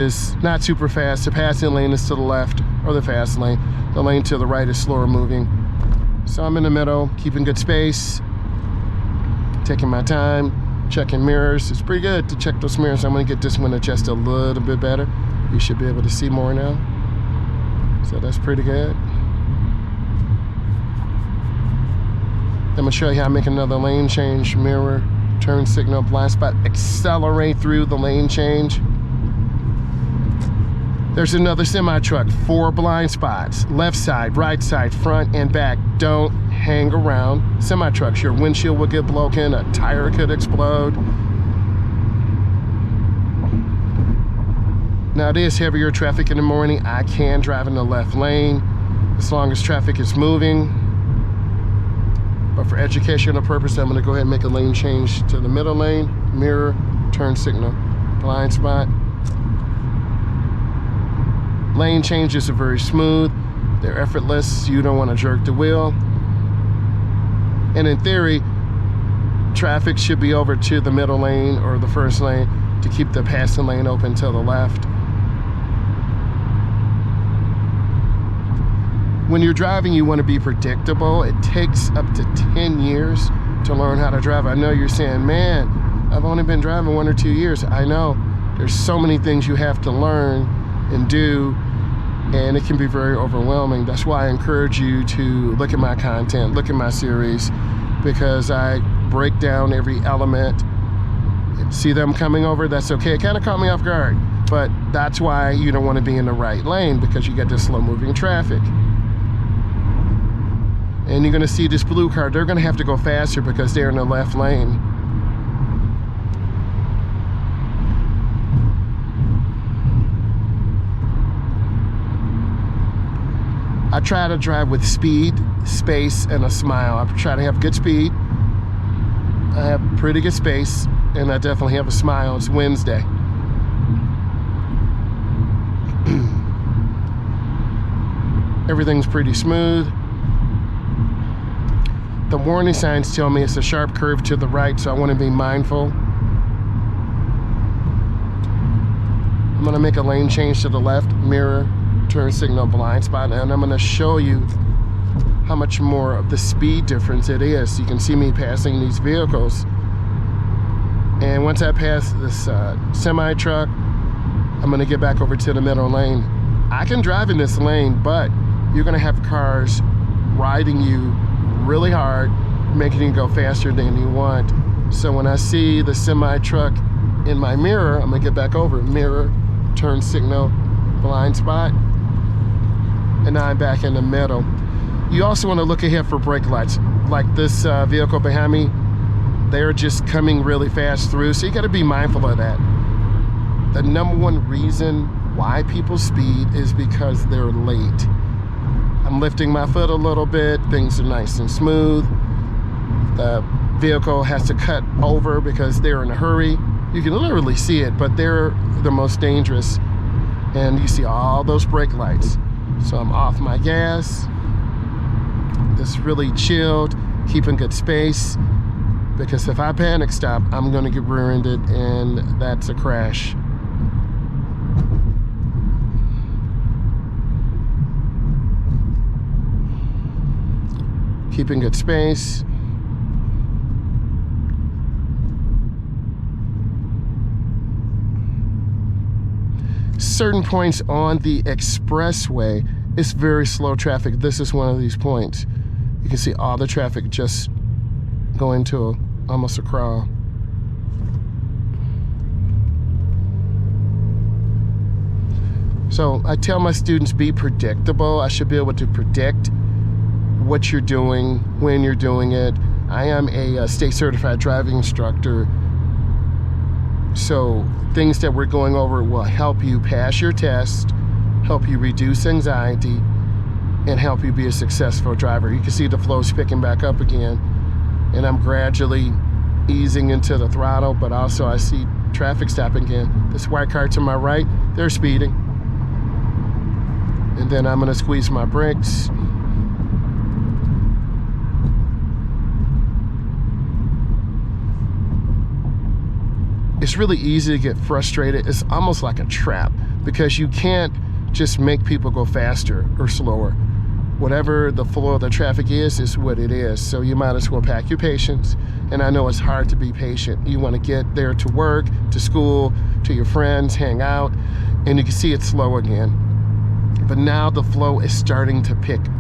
is not super fast. The passing lane is to the left, or the fast lane. The lane to the right is slower moving. So I'm in the middle, keeping good space, taking my time, checking mirrors. It's pretty good to check those mirrors. I'm gonna get this one adjusted a little bit better. You should be able to see more now. So that's pretty good. I'm gonna show you how I make another lane change. Mirror, turn signal, blind spot, accelerate through the lane change. There's another semi-truck, 4 blind spots, left side, right side, front and back. Don't hang around semi-trucks. Your windshield will get broken, a tire could explode. Now it is heavier traffic in the morning. I can drive in the left lane as long as traffic is moving. But for educational purpose, I'm gonna go ahead and make a lane change to the middle lane, mirror, turn signal, blind spot. Lane changes are very smooth. They're effortless. You don't want to jerk the wheel. And in theory, traffic should be over to the middle lane or the first lane to keep the passing lane open to the left. When you're driving, you want to be predictable. It takes up to 10 years to learn how to drive. I know you're saying, man, I've only been driving 1 or 2 years. I know. There's so many things you have to learn and do, and it can be very overwhelming. That's why I encourage you to look at my content, look at my series, because I break down every element. See them coming over, that's okay. It kind of caught me off guard, but that's why you don't want to be in the right lane, because you got this slow moving traffic. And you're gonna see this blue car, they're gonna have to go faster because they're in the left lane. I try to drive with speed, space, and a smile. I try to have good speed. I have pretty good space, and I definitely have a smile. It's Wednesday. Everything's pretty smooth. The warning signs tell me it's a sharp curve to the right, so I want to be mindful. I'm going to make a lane change to the left, mirror, turn signal, blind spot, and I'm going to show you how much more of the speed difference it is. You can see me passing these vehicles, and once I pass this semi truck, I'm going to get back over to the middle lane. I can drive in this lane, but you're going to have cars riding you really hard, making you go faster than you want. So when I see the semi truck in my mirror, I'm going to get back over, mirror, turn signal, blind spot, and now I'm back in the middle. You also want to look ahead for brake lights. Like this vehicle behind me, they're just coming really fast through, so you got to be mindful of that. The #1 reason why people speed is because they're late. I'm lifting my foot a little bit, things are nice and smooth. The vehicle has to cut over because they're in a hurry. You can literally see it, but they're the most dangerous. And you see all those brake lights. So I'm off my gas. This really chilled, keeping good space, because if I panic stop, I'm gonna get rear-ended, and that's a crash. Keeping good space. Certain points on the expressway, it's very slow traffic. This is one of these points. You can see all the traffic just going to almost a crawl. So I tell my students, be predictable. I should be able to predict what you're doing, when you're doing it. I am a state certified driving instructor, so things that we're going over will help you pass your test, help you reduce anxiety, and help you be a successful driver. You can see the flow's picking back up again, and I'm gradually easing into the throttle, but also I see traffic stopping again. This white car to my right, they're speeding. And then I'm gonna squeeze my brakes. It's really easy to get frustrated. It's almost like a trap. because you can't just make people go faster or slower. Whatever the flow of the traffic is what it is. So you might as well pack your patience. And I know it's hard to be patient. You want to get there to work, to school, to your friends, hang out, and you can see it's slow again. But now the flow is starting to pick up.